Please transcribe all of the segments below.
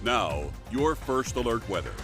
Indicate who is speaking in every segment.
Speaker 1: Now, your first alert weather.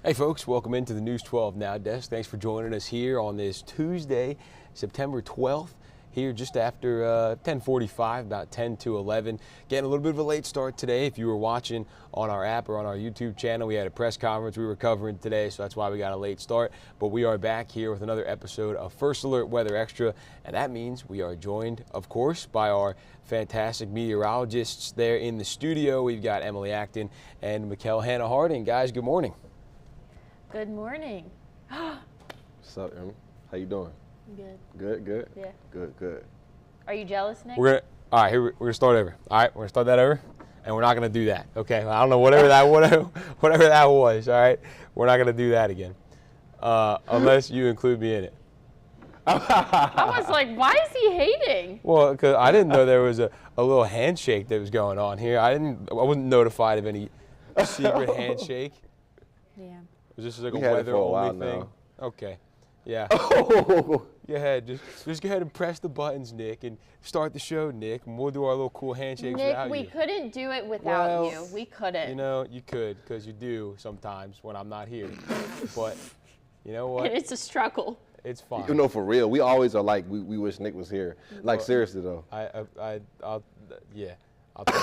Speaker 2: Hey folks, welcome into the News 12 Now desk. Thanks for joining us here on this Tuesday, September 12th, here just after 10:45, about 10 to 11. Getting a little bit of a late start today. If you were watching on our app or on our YouTube channel, we had a press conference we were covering today, so that's why we got a late start. But we are back here with another episode of First Alert Weather Extra, and that means we are joined, of course, by our fantastic meteorologists there in the studio. We've got Emily Acton and Mikel Hannah-Harding. Guys, good morning.
Speaker 3: Good morning.
Speaker 4: What's up, Emma? How you doing?
Speaker 3: Good.
Speaker 4: Good?
Speaker 3: Yeah.
Speaker 4: Good.
Speaker 3: Are you jealous, Nick?
Speaker 2: All right, here we're gonna start over. All right, we're gonna start that over, and we're not gonna do that. Okay, I don't know whatever that was. All right, we're not gonna do that again, unless you include me in it.
Speaker 3: I was like, why is he hating?
Speaker 2: Well, because I didn't know there was a little handshake that was going on here. I wasn't notified of any secret handshake.
Speaker 3: Yeah.
Speaker 2: Was this like a
Speaker 4: We had it
Speaker 2: weather
Speaker 4: for a while
Speaker 2: only thing?
Speaker 4: now.
Speaker 2: Okay. Yeah.
Speaker 4: Oh.
Speaker 2: Go ahead. Just go ahead and press the buttons, Nick, and start the show, Nick. And we'll do our little cool handshakes
Speaker 3: Nick,
Speaker 2: without
Speaker 3: we
Speaker 2: you.
Speaker 3: couldn't do it without
Speaker 2: Well,
Speaker 3: you. We couldn't.
Speaker 2: You know, you could, because you do sometimes when I'm not here. But you know what?
Speaker 3: It's a struggle.
Speaker 2: It's fine.
Speaker 4: You know, for real, we always are like, we wish Nick was here. Like, seriously, though.
Speaker 2: I'll take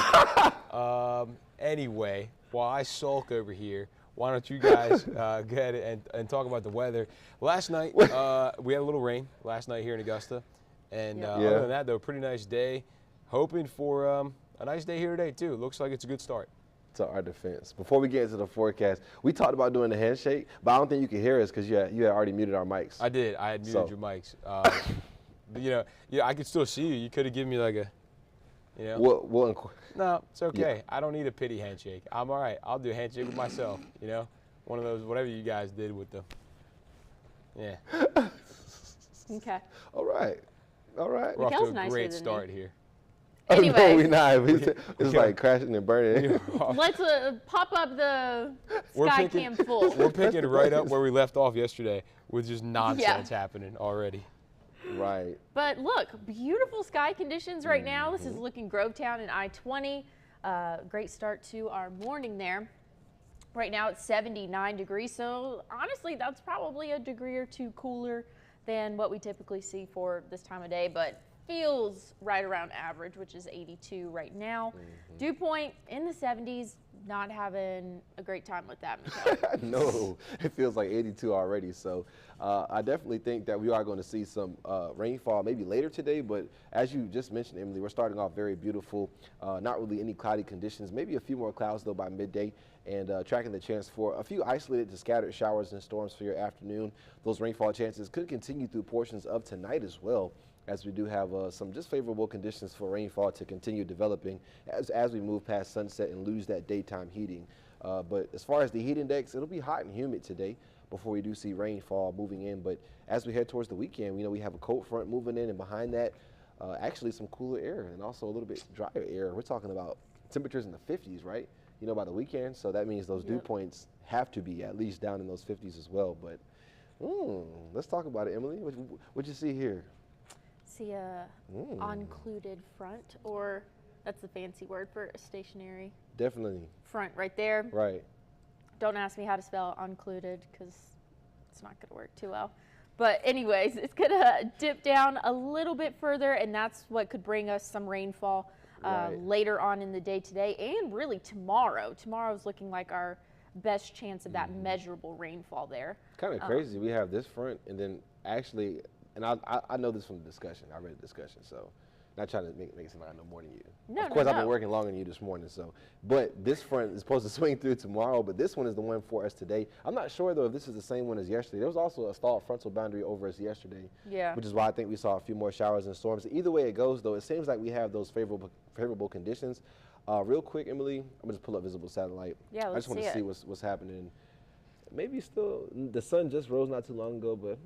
Speaker 2: it. Anyway, while I sulk over here, why don't you guys go ahead and talk about the weather? Last night, we had a little rain last night here in Augusta. And other than that, though, pretty nice day. Hoping for a nice day here today, too. Looks like it's a good start.
Speaker 4: To our defense. Before we get into the forecast, we talked about doing the handshake, but I don't think you could hear us because you had already muted our mics.
Speaker 2: I did. I had muted your mics. I could still see you. You could have given me like a, you know. No, it's okay. Yeah. I don't need a pity handshake. I'm all right. I'll do a handshake with myself, you know. One of those, whatever you guys did with the, yeah.
Speaker 3: Okay.
Speaker 4: All right.
Speaker 2: We're off to a great start here.
Speaker 3: Anyway.
Speaker 4: No, we're not. It's like crashing and burning.
Speaker 3: Let's pop up the sky cam full.
Speaker 2: We're picking right up where we left off yesterday with just nonsense happening already.
Speaker 4: Right.
Speaker 3: But look, beautiful sky conditions right now. This is looking Grovetown and I-20. Great start to our morning there. Right now it's 79 degrees, so honestly that's probably a degree or two cooler than what we typically see for this time of day, but feels right around average, which is 82 right now. Dew point in the 70s. Not having a great time with that, Mikel.
Speaker 4: No, it feels like 82 already. So I definitely think that we are going to see some rainfall maybe later today. But as you just mentioned, Emily, we're starting off very beautiful. Not really any cloudy conditions. Maybe a few more clouds, though, by midday. And tracking the chance for a few isolated to scattered showers and storms for your afternoon. Those rainfall chances could continue through portions of tonight as well, as we do have some just favorable conditions for rainfall to continue developing as we move past sunset and lose that daytime heating. But as far as the heat index, it'll be hot and humid today before we do see rainfall moving in. But as we head towards the weekend, we have a cold front moving in, and behind that, actually some cooler air and also a little bit drier air. We're talking about temperatures in the 50s, right? By the weekend. So that means those dew points have to be at least down in those 50s as well. But let's talk about it, Emily. What'd you see here?
Speaker 3: See a oncluded front, or that's the fancy word for a stationary.
Speaker 4: Definitely.
Speaker 3: Front right there.
Speaker 4: Right.
Speaker 3: Don't ask me how to spell oncluded because it's not going to work too well. But anyways, it's going to dip down a little bit further, and that's what could bring us some rainfall later on in the day today and really tomorrow. Tomorrow's looking like our best chance of that measurable rainfall there.
Speaker 4: Kind of crazy. We have this front, and then actually, and I know this from the discussion. I read the discussion, so not trying to make it seem like I know more than you.
Speaker 3: No,
Speaker 4: of course, I've been working longer than you this morning. So, but this front is supposed to swing through tomorrow, but this one is the one for us today. I'm not sure though if this is the same one as yesterday. There was also a stalled frontal boundary over us yesterday, which is why I think we saw a few more showers and storms. Either way it goes, though, it seems like we have those favorable conditions. Real quick, Emily, I'm gonna just pull up visible satellite.
Speaker 3: Yeah,
Speaker 4: I just want to see what's happening. Maybe still, the sun just rose not too long ago, but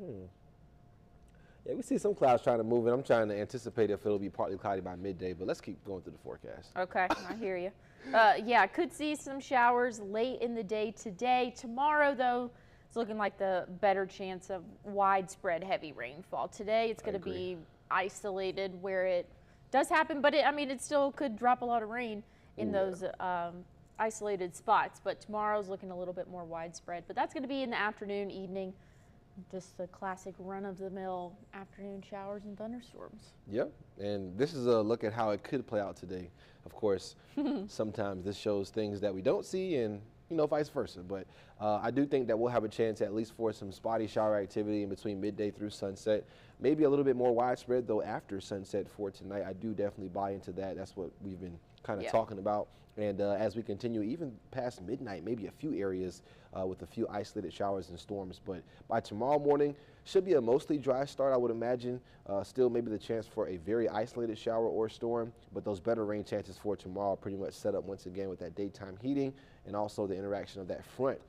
Speaker 4: yeah, we see some clouds trying to move in. I'm trying to anticipate if it'll be partly cloudy by midday, but let's keep going through the forecast.
Speaker 3: Okay, I hear you. Yeah, could see some showers late in the day today. Tomorrow, though, it's looking like the better chance of widespread heavy rainfall. Today, it's going to be isolated where it does happen, but it still could drop a lot of rain in those isolated spots. But tomorrow's looking a little bit more widespread. But that's going to be in the afternoon, evening, just the classic run-of-the-mill afternoon showers and thunderstorms.
Speaker 4: Yep, and this is a look at how it could play out today. Of course, sometimes this shows things that we don't see, and vice versa. But I do think that we'll have a chance at least for some spotty shower activity in between midday through sunset. Maybe a little bit more widespread, though, after sunset for tonight. I do definitely buy into that. That's what we've been kind of talking about. And as we continue, even past midnight, maybe a few areas with a few isolated showers and storms. But by tomorrow morning, should be a mostly dry start, I would imagine. Still maybe the chance for a very isolated shower or storm, but those better rain chances for tomorrow are pretty much set up once again with that daytime heating and also the interaction of that front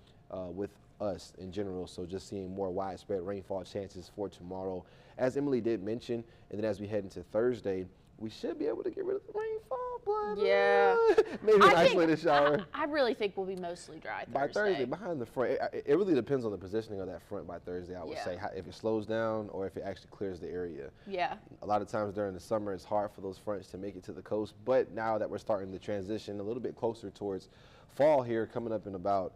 Speaker 4: with us in general. So just seeing more widespread rainfall chances for tomorrow. As Emily did mention, and then as we head into Thursday, we should be able to get rid of the rainfall, but maybe an isolated shower.
Speaker 3: I really think we'll be mostly dry Thursday.
Speaker 4: By Thursday, behind the front, it really depends on the positioning of that front by Thursday, I would say, if it slows down or if it actually clears the area.
Speaker 3: Yeah.
Speaker 4: A lot of times during the summer, it's hard for those fronts to make it to the coast, but now that we're starting to transition a little bit closer towards fall here, coming up in about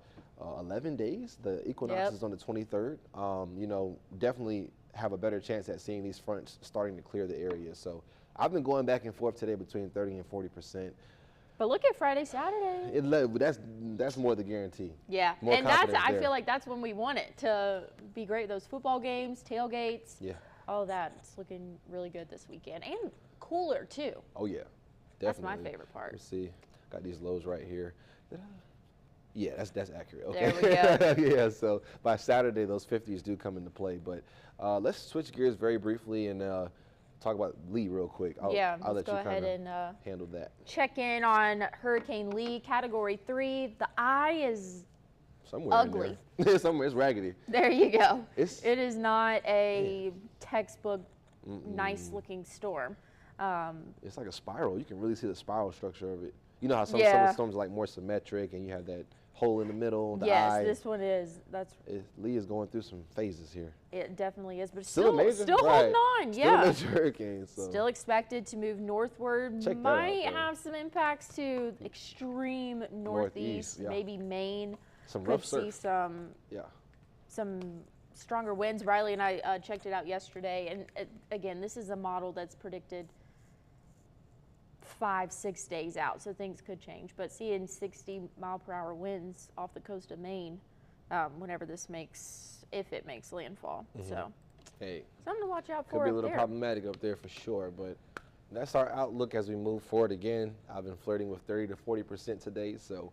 Speaker 4: 11 days, the equinox is on the 23rd, definitely have a better chance at seeing these fronts starting to clear the area. So I've been going back and forth today between 30 and 40%.
Speaker 3: But look at Friday, Saturday.
Speaker 4: That's more the guarantee.
Speaker 3: Yeah,
Speaker 4: more
Speaker 3: and I feel like that's when we want it to be great. Those football games, tailgates, all of that. It's looking really good this weekend and cooler too.
Speaker 4: Oh yeah, definitely.
Speaker 3: That's my favorite part.
Speaker 4: Let's see, got these lows right here. Yeah, that's accurate. Okay.
Speaker 3: There we go.
Speaker 4: Yeah, so by Saturday, those 50s do come into play. But let's switch gears very briefly and talk about Lee real quick. I'll let you kind of handle that.
Speaker 3: Check in on Hurricane Lee, Category 3. The eye is
Speaker 4: somewhere
Speaker 3: ugly.
Speaker 4: In there. Somewhere, it's raggedy.
Speaker 3: There you go. It is not a textbook nice-looking storm.
Speaker 4: It's like a spiral. You can really see the spiral structure of it. You know how some of the storms are like more symmetric, and you have that hole in the middle, the eye.
Speaker 3: Yes, this one is.
Speaker 4: Lee is going through some phases here.
Speaker 3: It definitely is, but
Speaker 4: still
Speaker 3: holding on.
Speaker 4: Still a major hurricane. So.
Speaker 3: Still expected to move northward. Might have some impacts to extreme northeast, maybe Maine.
Speaker 4: Some rough surf.
Speaker 3: See some stronger winds. Riley and I checked it out yesterday, and again, this is a model that's predicted 5-6 days out, so things could change. But seeing 60-mile-per-hour winds off the coast of Maine, whenever if it makes landfall. So,
Speaker 4: hey,
Speaker 3: something to watch out for.
Speaker 4: Could be a little problematic up there for sure, but that's our outlook as we move forward. Again, I've been flirting with 30 to 40% today, so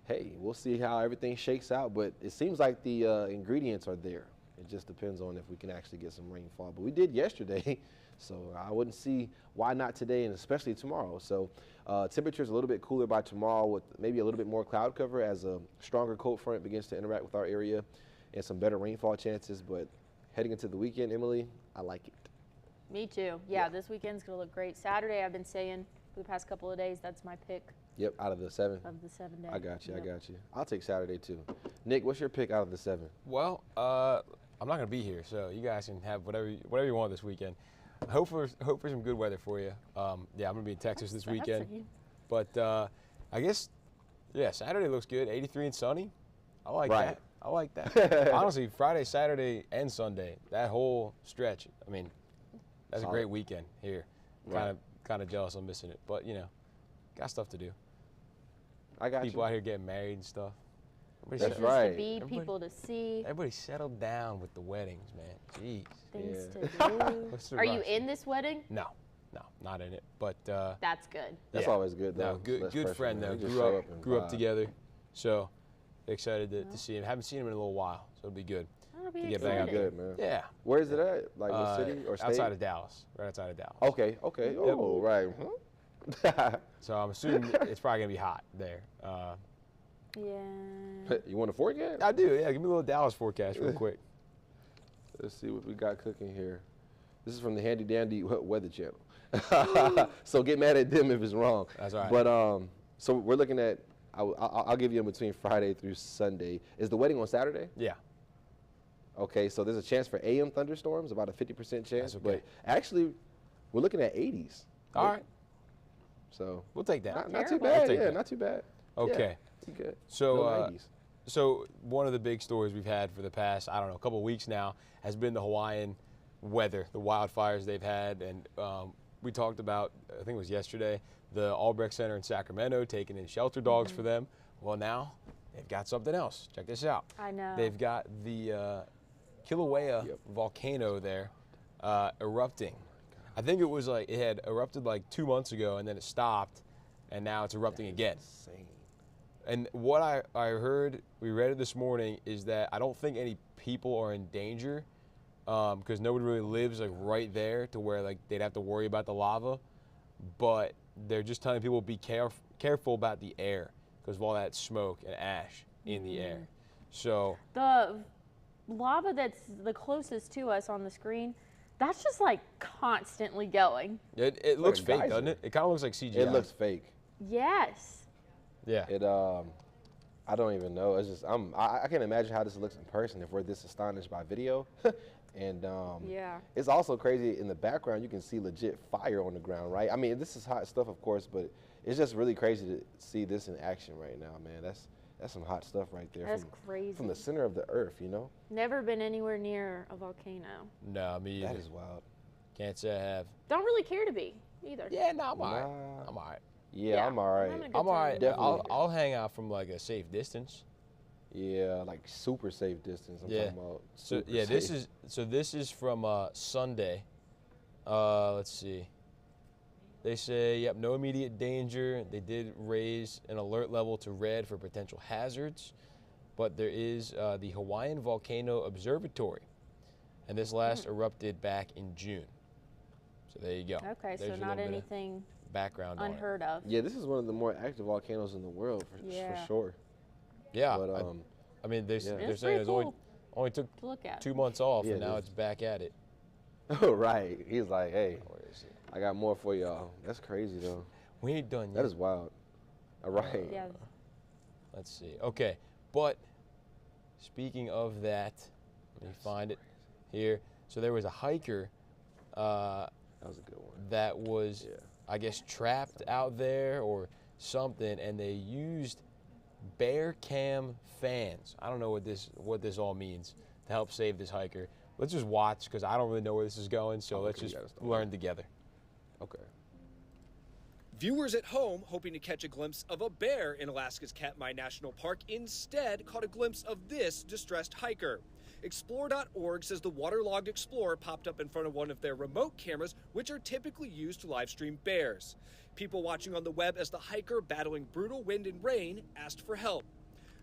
Speaker 4: hey, we'll see how everything shakes out. But it seems like the ingredients are there. It just depends on if we can actually get some rainfall. But we did yesterday. So I wouldn't see why not today and especially tomorrow. So temperatures a little bit cooler by tomorrow with maybe a little bit more cloud cover as a stronger cold front begins to interact with our area and some better rainfall chances. But heading into the weekend, Emily, I like it.
Speaker 3: Me too. Yeah, this weekend's going to look great. Saturday, I've been saying for the past couple of days, that's my pick.
Speaker 4: Yep, out of the 7.
Speaker 3: Of the 7 days.
Speaker 4: I got you. I'll take Saturday too. Nick, what's your pick out of the 7?
Speaker 2: Well, I'm not going to be here, so you guys can have whatever you want this weekend. Hope for some good weather for you. I'm going to be in Texas this weekend. But I guess, Saturday looks good. 83 and sunny. I like that. I like that. Honestly, Friday, Saturday, and Sunday, that whole stretch, that's a great weekend here. Kind of jealous I'm missing it. But, got stuff to do.
Speaker 4: I got
Speaker 2: people out here getting married and stuff.
Speaker 4: That's right.
Speaker 3: To be, people to see.
Speaker 2: Everybody settled down with the weddings, man. Jeez.
Speaker 3: Things to do. Are you in this wedding?
Speaker 2: No, not in it. But
Speaker 3: that's good.
Speaker 4: That's always good, though.
Speaker 2: No, good friend though. Grew up together, so excited to see him. Haven't seen him in a little while, so it'll be good.
Speaker 3: That'll be
Speaker 4: exciting. It'll be good, man.
Speaker 2: Yeah.
Speaker 4: Where is it at? Like what city or state?
Speaker 2: Outside of Dallas. Right outside of Dallas.
Speaker 4: Okay. Oh, right.
Speaker 2: So I'm assuming it's probably gonna be hot there.
Speaker 3: Yeah.
Speaker 4: You want a forecast?
Speaker 2: I do. Yeah. Give me a little Dallas forecast real quick.
Speaker 4: Let's see what we got cooking here. This is from the Handy Dandy Weather Channel. So get mad at them if it's wrong.
Speaker 2: That's all right.
Speaker 4: But so we're looking at. I'll give you in between Friday through Sunday. Is the wedding on Saturday?
Speaker 2: Yeah.
Speaker 4: Okay, so there's a chance for AM thunderstorms, about a 50% chance.
Speaker 2: That's okay.
Speaker 4: But actually, we're looking at 80s.
Speaker 2: All right.
Speaker 4: So
Speaker 2: We'll take that.
Speaker 4: not too
Speaker 3: terrible.
Speaker 4: bad.
Speaker 2: Take
Speaker 4: Yeah,
Speaker 2: that.
Speaker 4: not too bad.
Speaker 2: Okay.
Speaker 4: Yeah, too good.
Speaker 2: So,
Speaker 4: Go 90s.
Speaker 2: So one of the big stories we've had for the past, I don't know, a couple of weeks now has been the Hawaiian weather, the wildfires they've had. And we talked about, I think it was yesterday, the Albrecht Center in Sacramento taking in shelter dogs for them. Well, now they've got something else. Check this out.
Speaker 3: I know.
Speaker 2: They've got the Kilauea volcano there erupting. I think it was like, it had erupted like 2 months ago and then it stopped and now it's erupting again.
Speaker 4: Insane.
Speaker 2: And what I heard, we read it this morning, is that I don't think any people are in danger because nobody really lives like right there to where like they'd have to worry about the lava. But they're just telling people be careful about the air because of all that smoke and ash in the air. So
Speaker 3: The lava that's the closest to us on the screen, that's just like constantly going.
Speaker 2: it looks
Speaker 4: a
Speaker 2: fake,
Speaker 4: geyser.
Speaker 2: doesn't it? It kind of looks like CGI.
Speaker 4: It looks fake.
Speaker 3: Yes.
Speaker 2: Yeah.
Speaker 4: It I don't even know. It's just I can't imagine how this looks in person if we're this astonished by video. And
Speaker 3: Yeah.
Speaker 4: it's also crazy in the background. You can see legit fire on the ground, right? I mean, this is hot stuff, of course, but it's just really crazy to see this in action right now, man. That's some hot stuff right there.
Speaker 3: That's crazy.
Speaker 4: From the center of the earth, you know.
Speaker 3: Never been anywhere near a volcano.
Speaker 2: No, me either.
Speaker 4: That is wild.
Speaker 2: Can't say I have.
Speaker 3: Don't really care to be either.
Speaker 2: Yeah, no, I'm all right.
Speaker 4: Nah.
Speaker 2: I'm all right.
Speaker 4: Yeah, I'm all
Speaker 3: having a
Speaker 4: right.
Speaker 3: good
Speaker 2: I'm all right.
Speaker 3: time.
Speaker 4: Definitely.
Speaker 2: I'll hang out from like a safe distance.
Speaker 4: Yeah, like super safe distance. I'm
Speaker 2: Yeah.
Speaker 4: talking about.
Speaker 2: So
Speaker 4: Super
Speaker 2: yeah,
Speaker 4: safe.
Speaker 2: this is from Sunday. Let's see. They say, yep, no immediate danger. They did raise an alert level to red for potential hazards, but there is the Hawaiian Volcano Observatory, and this last erupted back in June. So there you go.
Speaker 3: Okay,
Speaker 2: There's
Speaker 3: so
Speaker 2: your
Speaker 3: not
Speaker 2: little bit of
Speaker 3: anything
Speaker 2: background on it.
Speaker 3: unheard of.
Speaker 4: Yeah, this is one of the more active volcanoes in the world for
Speaker 3: Yeah.
Speaker 4: sure.
Speaker 2: Yeah,
Speaker 4: But
Speaker 2: I mean, they're
Speaker 3: It's
Speaker 2: saying
Speaker 3: pretty
Speaker 2: it's
Speaker 3: cool
Speaker 2: only took
Speaker 3: to look at.
Speaker 2: 2 months off,
Speaker 4: Yeah,
Speaker 2: and
Speaker 4: it
Speaker 2: now
Speaker 4: is.
Speaker 2: it's back at it.
Speaker 4: oh right, he's like, hey,
Speaker 2: Where is it?
Speaker 4: I got more for y'all. That's crazy though.
Speaker 2: We ain't done yet.
Speaker 4: That is wild. All right.
Speaker 3: Yeah.
Speaker 2: Let's see. Okay, but speaking of that, let me find it here. So there was a hiker
Speaker 4: That was a good one.
Speaker 2: that was,
Speaker 4: Yeah.
Speaker 2: I guess, trapped out there or something, and they used bear cam fans. I don't know what this all means to help save this hiker. Let's just watch because I don't really know where this is going. So let's
Speaker 4: Okay, you
Speaker 2: just
Speaker 4: gotta start.
Speaker 2: learn together.
Speaker 4: Okay.
Speaker 5: Viewers at home hoping to catch a glimpse of a bear in Alaska's Katmai National Park instead caught a glimpse of this distressed hiker. Explore.org says the waterlogged explorer popped up in front of one of their remote cameras, which are typically used to live stream bears. People watching on the web as the hiker, battling brutal wind and rain, asked for help.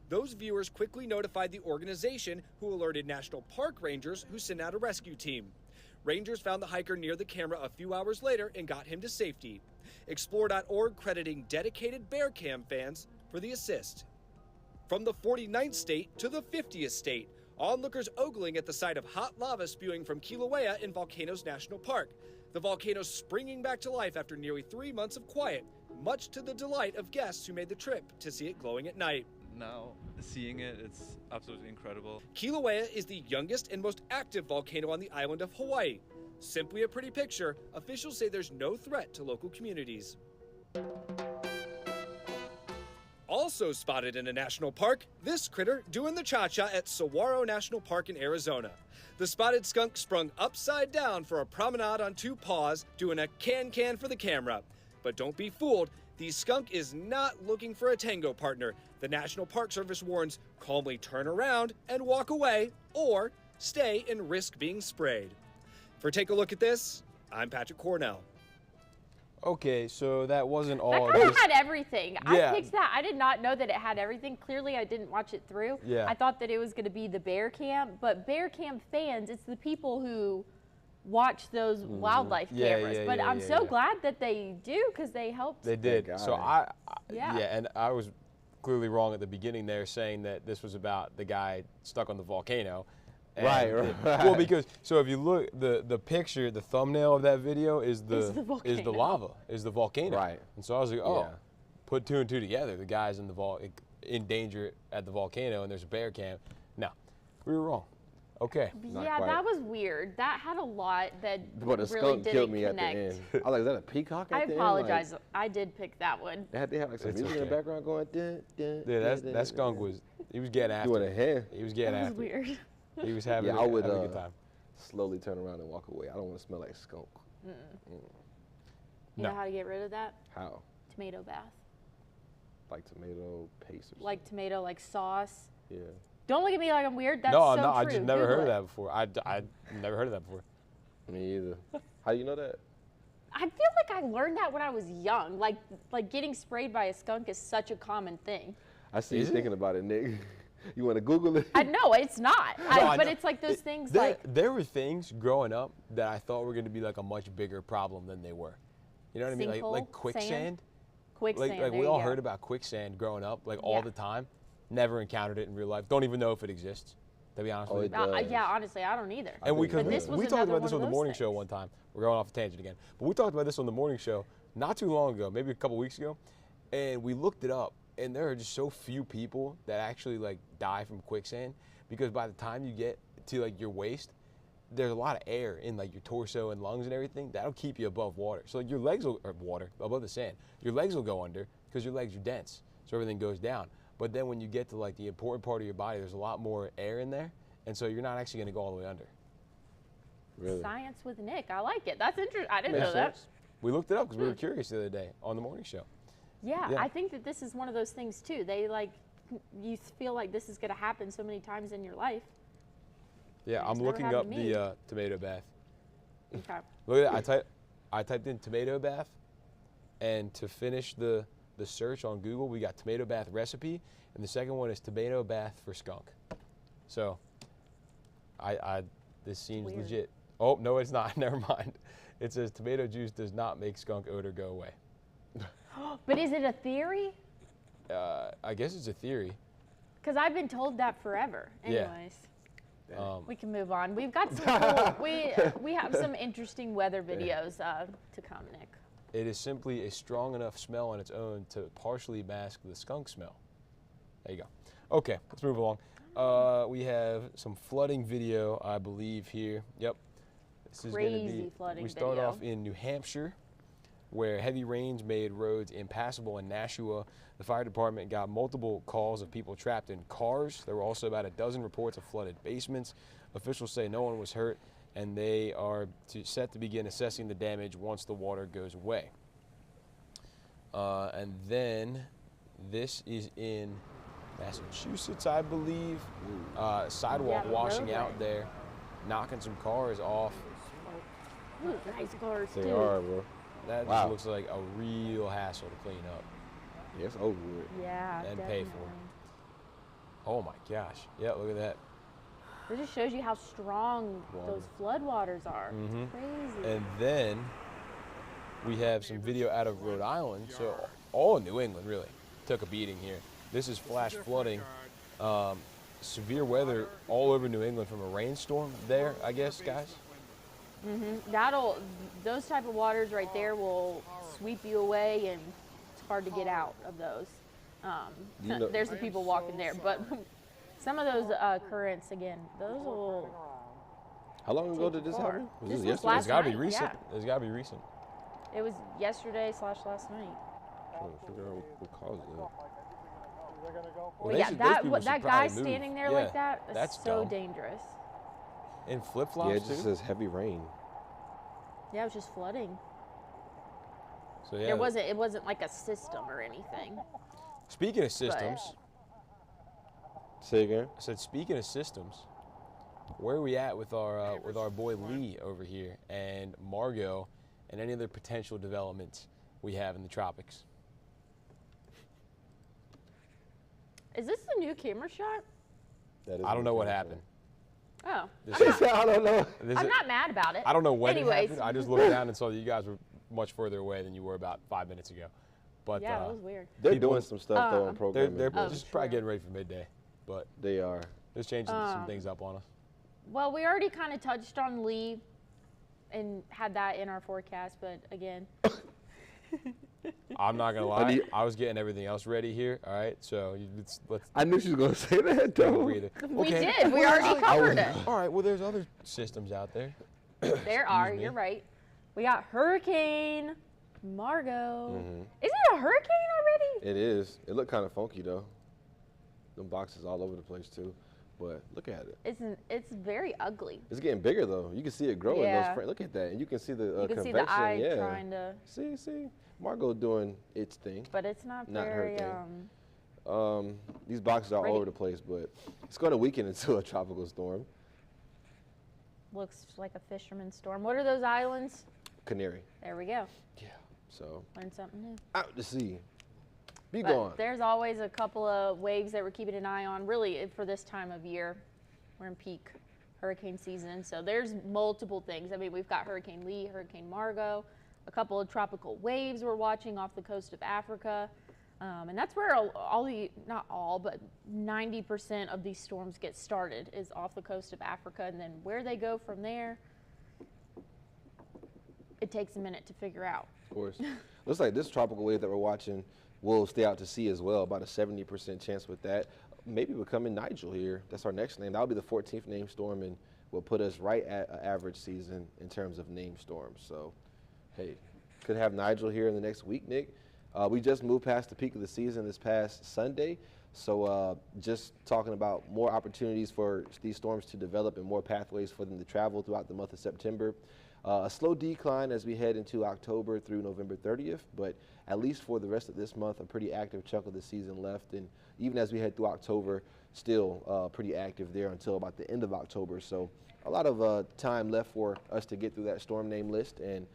Speaker 5: Those viewers quickly notified the organization, who alerted National Park rangers, who sent out a rescue team. Rangers found the hiker near the camera a few hours later and got him to safety. Explore.org crediting dedicated bear cam fans for the assist. From the 49th state to the 50th state, onlookers ogling at the sight of hot lava spewing from Kilauea in Volcanoes National Park. The volcano springing back to life after nearly 3 months of quiet, much to the delight of guests who made the trip to see it glowing at night.
Speaker 6: Now seeing it, it's absolutely incredible.
Speaker 5: Kilauea is the youngest and most active volcano on the island of Hawaii. Simply a pretty picture, officials say there's no threat to local communities. Also spotted in a national park, this critter doing the cha-cha at Saguaro National Park in Arizona. The spotted skunk sprung upside down for a promenade on 2 paws, doing a can-can for the camera. But don't be fooled, the skunk is not looking for a tango partner. The National Park Service warns, calmly turn around and walk away, or stay and risk being sprayed. For Take a Look at This, I'm Patrick Cornell.
Speaker 2: Okay, so that wasn't all.
Speaker 3: That kind of
Speaker 2: just-
Speaker 3: had everything.
Speaker 2: Yeah.
Speaker 3: I picked that. I did not know that it had everything. Clearly, I didn't watch it through.
Speaker 2: Yeah.
Speaker 3: I thought that it was going to be the bear cam, but bear cam fans, it's the people who watch those wildlife
Speaker 2: Yeah,
Speaker 3: cameras.
Speaker 2: yeah,
Speaker 3: but
Speaker 2: yeah,
Speaker 3: I'm
Speaker 2: yeah,
Speaker 3: so
Speaker 2: yeah.
Speaker 3: glad that they do because they helped.
Speaker 2: They did.
Speaker 4: guy.
Speaker 2: So
Speaker 3: Yeah.
Speaker 2: and I was clearly wrong at the beginning there, saying that this was about the guy stuck on the volcano. And
Speaker 4: Right.
Speaker 2: Well, because so if you look, the picture, the thumbnail of that video is the
Speaker 3: Is the volcano.
Speaker 2: lava, is the volcano.
Speaker 4: Right.
Speaker 2: And so I was like, oh,
Speaker 4: Yeah.
Speaker 2: put 2 and 2 together. The guy's in the in danger at the volcano, and there's a bear cam. No, we were wrong. Okay.
Speaker 4: Not
Speaker 3: Yeah,
Speaker 4: quite.
Speaker 3: that was weird. That had a lot that
Speaker 4: But the
Speaker 3: really
Speaker 4: skunk
Speaker 3: didn't
Speaker 4: killed me
Speaker 3: connect.
Speaker 4: at the end. I was like, is that a peacock at
Speaker 3: I
Speaker 4: the end?
Speaker 3: apologize. I did pick that one.
Speaker 4: They had like some
Speaker 2: It's
Speaker 4: music in
Speaker 2: okay.
Speaker 4: the background going. Dun, dun,
Speaker 2: Yeah,
Speaker 4: dun, dun,
Speaker 2: that skunk
Speaker 4: dun.
Speaker 2: was, he was getting after
Speaker 4: You went
Speaker 2: it.
Speaker 4: ahead.
Speaker 2: He was getting
Speaker 3: That was
Speaker 2: after it.
Speaker 3: weird.
Speaker 2: He was having,
Speaker 4: Yeah, I would
Speaker 2: having a good time.
Speaker 4: slowly turn around and walk away. I don't want to smell like skunk.
Speaker 3: You
Speaker 2: No.
Speaker 3: know how to get rid of that?
Speaker 4: How?
Speaker 3: Tomato bath.
Speaker 4: Like tomato paste or
Speaker 3: Like tomato, like sauce.
Speaker 4: something? Yeah.
Speaker 3: Don't look at me like I'm weird. That's
Speaker 2: No,
Speaker 3: so
Speaker 2: I'm not. I
Speaker 3: true.
Speaker 2: just never
Speaker 3: Google
Speaker 2: heard of
Speaker 3: it.
Speaker 2: that before. I never heard of that before.
Speaker 4: Me either. How do you know that?
Speaker 3: I feel like I learned that when I was young. Like getting sprayed by a skunk is such a common thing.
Speaker 4: I see
Speaker 2: Is
Speaker 4: you
Speaker 2: it?
Speaker 4: thinking about it, Nick. You want to Google it?
Speaker 3: I know it's not.
Speaker 2: I
Speaker 3: But
Speaker 2: know.
Speaker 3: it's like those things
Speaker 2: There,
Speaker 3: like
Speaker 2: there were things growing up that I thought were going to be like a much bigger problem than they were. You know what I mean? Like
Speaker 3: Sinkhole,
Speaker 2: quicksand.
Speaker 3: sand? Quicksand.
Speaker 2: Like
Speaker 3: there
Speaker 2: we
Speaker 3: you
Speaker 2: all
Speaker 3: go.
Speaker 2: heard about quicksand growing up, like all
Speaker 3: Yeah.
Speaker 2: the time. Never encountered it in real life. Don't even know if it exists. To be honest
Speaker 4: Oh,
Speaker 2: with
Speaker 4: it
Speaker 2: you.
Speaker 4: does.
Speaker 3: Yeah, honestly, I don't either.
Speaker 2: And we,
Speaker 4: But
Speaker 3: this was
Speaker 2: we talked
Speaker 3: another
Speaker 2: about this
Speaker 3: one
Speaker 2: on
Speaker 3: of
Speaker 2: the
Speaker 3: those
Speaker 2: morning show
Speaker 3: things.
Speaker 2: one time. We're going off a tangent again. But we talked about this on the morning show not too long ago, maybe a couple weeks ago. And we looked it up, and there are just so few people that actually like die from quicksand, because by the time you get to like your waist, there's a lot of air in like your torso and lungs and everything. That'll keep you above water. So like your legs will, or water, above the sand. Your legs will go under because your legs are dense. So everything goes down. But then when you get to like the important part of your body, there's a lot more air in there. And so you're not actually going to go all the way under.
Speaker 4: Really?
Speaker 3: Science with Nick. I like it. That's interesting. I didn't
Speaker 2: Makes
Speaker 3: know that.
Speaker 2: sense. We looked it up because we were curious the other day on the morning show.
Speaker 3: Yeah,
Speaker 2: Yeah.
Speaker 3: I think that this is one of those things too. They like, you feel like this is going to happen so many times in your life.
Speaker 2: Yeah,
Speaker 3: It's
Speaker 2: I'm
Speaker 3: never
Speaker 2: looking
Speaker 3: happened
Speaker 2: up
Speaker 3: to me.
Speaker 2: the tomato bath.
Speaker 3: Okay.
Speaker 2: Look at that. I typed in tomato bath, and to finish the search on Google, we got tomato bath recipe, and the second one is tomato bath for skunk. So, this seems
Speaker 3: Weird.
Speaker 2: legit. Oh no, it's not. Never mind. It says tomato juice does not make skunk odor go away.
Speaker 3: But is it a theory?
Speaker 2: I guess it's a theory.
Speaker 3: Because I've been told that forever.
Speaker 2: Yeah.
Speaker 3: Anyways,
Speaker 2: Um,
Speaker 3: we can move on. We've got some cool, we have some interesting weather videos to come, Nick.
Speaker 2: It is simply a strong enough smell on its own to partially mask the skunk smell. There you go. Okay, let's move along. We have some flooding video, I believe, here. Yep. This is going to
Speaker 3: Crazy
Speaker 2: be.
Speaker 3: flooding
Speaker 2: We start
Speaker 3: video.
Speaker 2: off in New Hampshire, where heavy rains made roads impassable in Nashua. The fire department got multiple calls of people trapped in cars. There were also about a dozen reports of flooded basements. Officials say no one was hurt, and they are set to begin assessing the damage once the water goes away. And then this is in Massachusetts, I believe. Sidewalk
Speaker 3: Yeah,
Speaker 2: washing
Speaker 3: roadway.
Speaker 2: out there, knocking some cars off.
Speaker 3: Ooh, nice cars
Speaker 4: They
Speaker 3: too.
Speaker 4: are, bro.
Speaker 2: That
Speaker 4: Wow.
Speaker 2: just looks like a real hassle to clean up
Speaker 4: Yeah, it's over with.
Speaker 3: Yeah,
Speaker 2: and pay
Speaker 3: definitely.
Speaker 2: for. Oh my gosh. Yeah, look at that.
Speaker 3: It just shows you how strong those floodwaters are.
Speaker 2: Mhm.
Speaker 3: It's crazy.
Speaker 2: And then we have some video out of Rhode Island. So all of New England really took a beating here. This is flash flooding. Severe weather all over New England from a rainstorm there, I guess, guys.
Speaker 3: Those type of waters right there will sweep you away, and it's hard to get out of those.
Speaker 4: You know-
Speaker 3: There's the people walking there, but some of those currents, again, those will.
Speaker 4: How long ago
Speaker 3: Take
Speaker 4: did this
Speaker 3: far.
Speaker 4: happen? Was
Speaker 3: This was
Speaker 4: yesterday?
Speaker 3: last
Speaker 2: It's got to be
Speaker 3: night,
Speaker 2: recent.
Speaker 3: yeah.
Speaker 2: It's got to be recent.
Speaker 3: It was yesterday / last night.
Speaker 4: Trying to figure out what caused that.
Speaker 2: Well,
Speaker 3: But
Speaker 2: they
Speaker 3: yeah,
Speaker 2: should- those people
Speaker 3: that
Speaker 2: should
Speaker 3: guy
Speaker 2: probably move.
Speaker 3: standing there
Speaker 2: Yeah,
Speaker 3: like that is
Speaker 2: that's
Speaker 3: so
Speaker 2: dumb.
Speaker 3: dangerous.
Speaker 2: In flip
Speaker 4: Yeah,
Speaker 2: flops
Speaker 4: it just
Speaker 2: too.
Speaker 4: says heavy rain.
Speaker 3: Yeah, it was just flooding.
Speaker 2: So yeah.
Speaker 3: It wasn't like a system or anything.
Speaker 2: Speaking of systems,
Speaker 4: Say again.
Speaker 2: I said speaking of systems, where are we at with our boy Lee over here and Margot and any other potential developments we have in the tropics?
Speaker 3: Is this the new camera shot?
Speaker 4: That is
Speaker 2: I don't know what
Speaker 4: camera
Speaker 2: happened.
Speaker 3: Oh,
Speaker 2: This
Speaker 4: shot.
Speaker 2: is-
Speaker 4: I don't know.
Speaker 2: this
Speaker 3: I'm
Speaker 2: is-
Speaker 3: not mad about it.
Speaker 2: I don't know when it
Speaker 3: Anyways.
Speaker 2: happened. I just looked down and saw that you guys were much further away than you were about 5 minutes ago. But
Speaker 3: Yeah, that was weird.
Speaker 4: They're
Speaker 2: People-
Speaker 4: doing some stuff though on
Speaker 2: they're
Speaker 4: programming.
Speaker 2: just probably
Speaker 3: true.
Speaker 2: getting ready for midday. But
Speaker 4: They are.
Speaker 2: it's changing some things up on us.
Speaker 3: Well, we already kind of touched on Lee and had that in our forecast, but again,
Speaker 2: I'm not gonna lie. I was getting everything else ready here. All right, so let's.
Speaker 4: I knew she was gonna say that though.
Speaker 3: We did. We already covered it.
Speaker 2: All right. Well, there's other systems out there.
Speaker 3: There are. You're right. We got Hurricane Margot. Is it a hurricane already?
Speaker 4: It is. It looked kind of funky though. Them boxes all over the place too. But look at it.
Speaker 3: It's very ugly.
Speaker 4: It's getting bigger though. You can see it growing.
Speaker 3: Yeah.
Speaker 4: Look at that, and you can see the
Speaker 3: You can
Speaker 4: convection.
Speaker 3: see the eye
Speaker 4: yeah.
Speaker 3: trying to.
Speaker 4: See, Margot doing its thing.
Speaker 3: But it's not
Speaker 4: her
Speaker 3: very.
Speaker 4: thing. These boxes are all over the place, but it's going to weaken into a tropical storm.
Speaker 3: Looks like a fisherman's storm. What are those islands?
Speaker 4: Canary.
Speaker 3: There we go.
Speaker 4: Yeah. So.
Speaker 3: Learn something new.
Speaker 4: Out to sea. Be
Speaker 3: But
Speaker 4: gone.
Speaker 3: there's always a couple of waves that we're keeping an eye on. Really, for this time of year, we're in peak hurricane season, so there's multiple things. I mean, we've got Hurricane Lee, Hurricane Margot, a couple of tropical waves we're watching off the coast of Africa, and that's where not all, but 90% of these storms get started is off the coast of Africa, and then where they go from there, it takes a minute to figure out.
Speaker 4: Of course. Looks like this tropical wave that we're watching will stay out to sea as well. About a 70% chance with that. Maybe becoming Nigel here. That's our next name. That'll be the 14th named storm and will put us right at an average season in terms of named storms. So, hey, could have Nigel here in the next week, Nick. We just moved past the peak of the season this past Sunday. So just talking about more opportunities for these storms to develop and more pathways for them to travel throughout the month of September. A slow decline as we head into October through November 30th, but at least for the rest of this month, a pretty active chunk of the season left. And even as we head through October, still pretty active there until about the end of October. So a lot of time left for us to get through that storm name list. And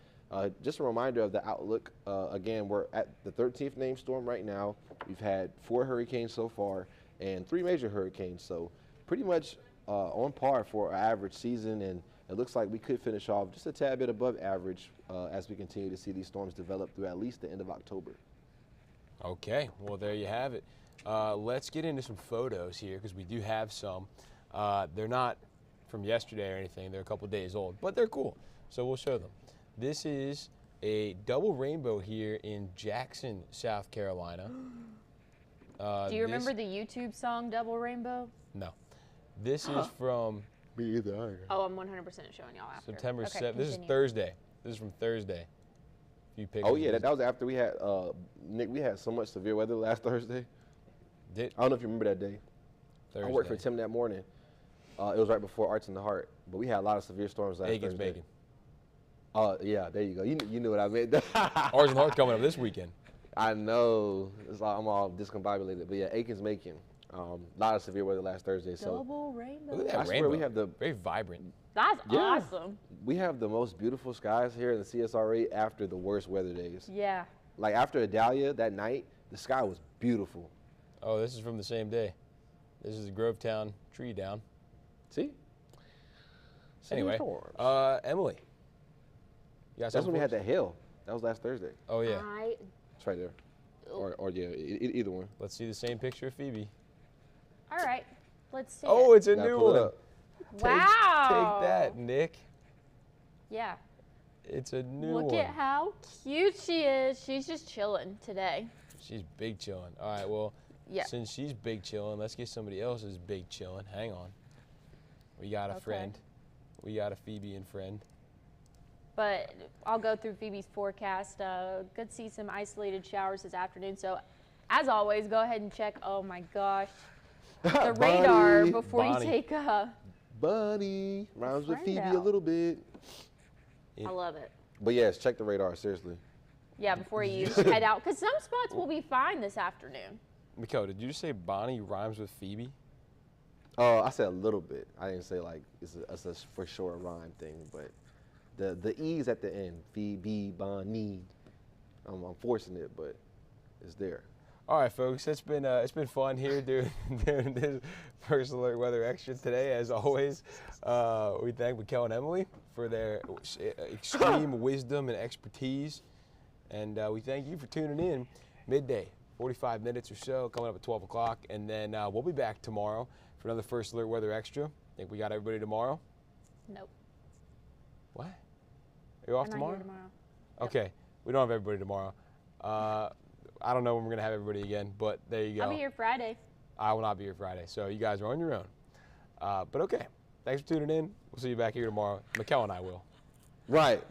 Speaker 4: just a reminder of the outlook. Again, we're at the 13th named storm right now. We've had 4 hurricanes so far and 3 major hurricanes. So pretty much on par for our average season. And it looks like we could finish off just a tad bit above average as we continue to see these storms develop through at least the end of October.
Speaker 2: Okay, well, there you have it. Let's get into some photos here because we do have some. They're not from yesterday or anything. They're a couple days old, but they're cool, so we'll show them. This is a double rainbow here in Jackson, South Carolina.
Speaker 3: Do you remember the YouTube song Double Rainbow?
Speaker 2: No. This is from...
Speaker 4: Me either.
Speaker 3: Oh, I'm 100% showing y'all after.
Speaker 2: September 7th.
Speaker 3: Continue.
Speaker 2: This is Thursday. This is from Thursday.
Speaker 4: Oh, yeah, that was after we had, Nick, we had so much severe weather last Thursday. I don't know if you remember that day.
Speaker 2: Thursday.
Speaker 4: I worked for Tim that morning. It was right before Arts in the Heart, but we had a lot of severe storms last
Speaker 2: Aiken's
Speaker 4: Thursday.
Speaker 2: Bacon.
Speaker 4: Yeah, there you go. You knew what I meant.
Speaker 2: Arts in the Heart coming up this weekend.
Speaker 4: I know. I'm all discombobulated. But yeah, Aiken's Bacon. A lot of severe weather last Thursday.
Speaker 3: Double rainbow.
Speaker 2: Look at that
Speaker 4: I
Speaker 2: rainbow.
Speaker 4: swear we have the
Speaker 2: very vibrant.
Speaker 3: That's awesome.
Speaker 4: We have the most beautiful skies here in the CSRA after the worst weather days.
Speaker 3: Yeah.
Speaker 4: Like after Adalia that night, the sky was beautiful.
Speaker 2: Oh, this is from the same day. This is the Grovetown tree down.
Speaker 4: See?
Speaker 2: Anyway, Emily.
Speaker 4: That's when we had that hail. That was last Thursday.
Speaker 2: Oh, yeah.
Speaker 4: It's right there. Or yeah, either one.
Speaker 2: Let's see the same picture of Phoebe.
Speaker 3: All right. Let's see.
Speaker 2: Oh, it's a
Speaker 4: Now
Speaker 2: new
Speaker 4: pull it
Speaker 2: one.
Speaker 4: up.
Speaker 3: Wow.
Speaker 2: Take that, Nick.
Speaker 3: Yeah.
Speaker 2: It's a new one.
Speaker 3: Look at how cute she is. She's just chilling today.
Speaker 2: She's big chilling. All right, well,
Speaker 3: Yeah.
Speaker 2: since she's big chilling, let's get somebody else's big chilling. Hang on. We got a friend. We got a Phoebe and friend.
Speaker 3: But I'll go through Phoebe's forecast. Could see some isolated showers this afternoon. So, as always, go ahead and check. Oh my gosh, the radar before you take a.
Speaker 4: Bunny rhymes with Phoebe
Speaker 3: out.
Speaker 4: a little bit.
Speaker 3: I love it.
Speaker 4: But yes, check the radar seriously.
Speaker 3: Yeah, before you head out, because some spots will be fine this afternoon.
Speaker 2: Mikel, did you just say Bonnie rhymes with Phoebe?
Speaker 4: I said a little bit. I didn't say like it's a for sure a rhyme thing, but the E's at the end, Phoebe, Bonnie. I'm forcing it, but it's there.
Speaker 2: All right, folks, it's been fun here doing this First Alert Weather Extra today. As always, we thank Mikel and Emily for their extreme wisdom and expertise, and we thank you for tuning in. Midday, 45 minutes or so, coming up at 12 o'clock, and then we'll be back tomorrow for another First Alert Weather Extra. Think we got everybody tomorrow?
Speaker 3: Nope.
Speaker 2: What? Are you off
Speaker 3: I'm
Speaker 2: tomorrow?
Speaker 3: not here tomorrow.
Speaker 2: Okay, we don't have everybody tomorrow. I don't know when we're going to have everybody again, but there you go.
Speaker 3: I'll be here Friday.
Speaker 2: I will not be here Friday, so you guys are on your own. But okay, thanks for tuning in. We'll see you back here tomorrow. Mikel and I will.
Speaker 4: Right.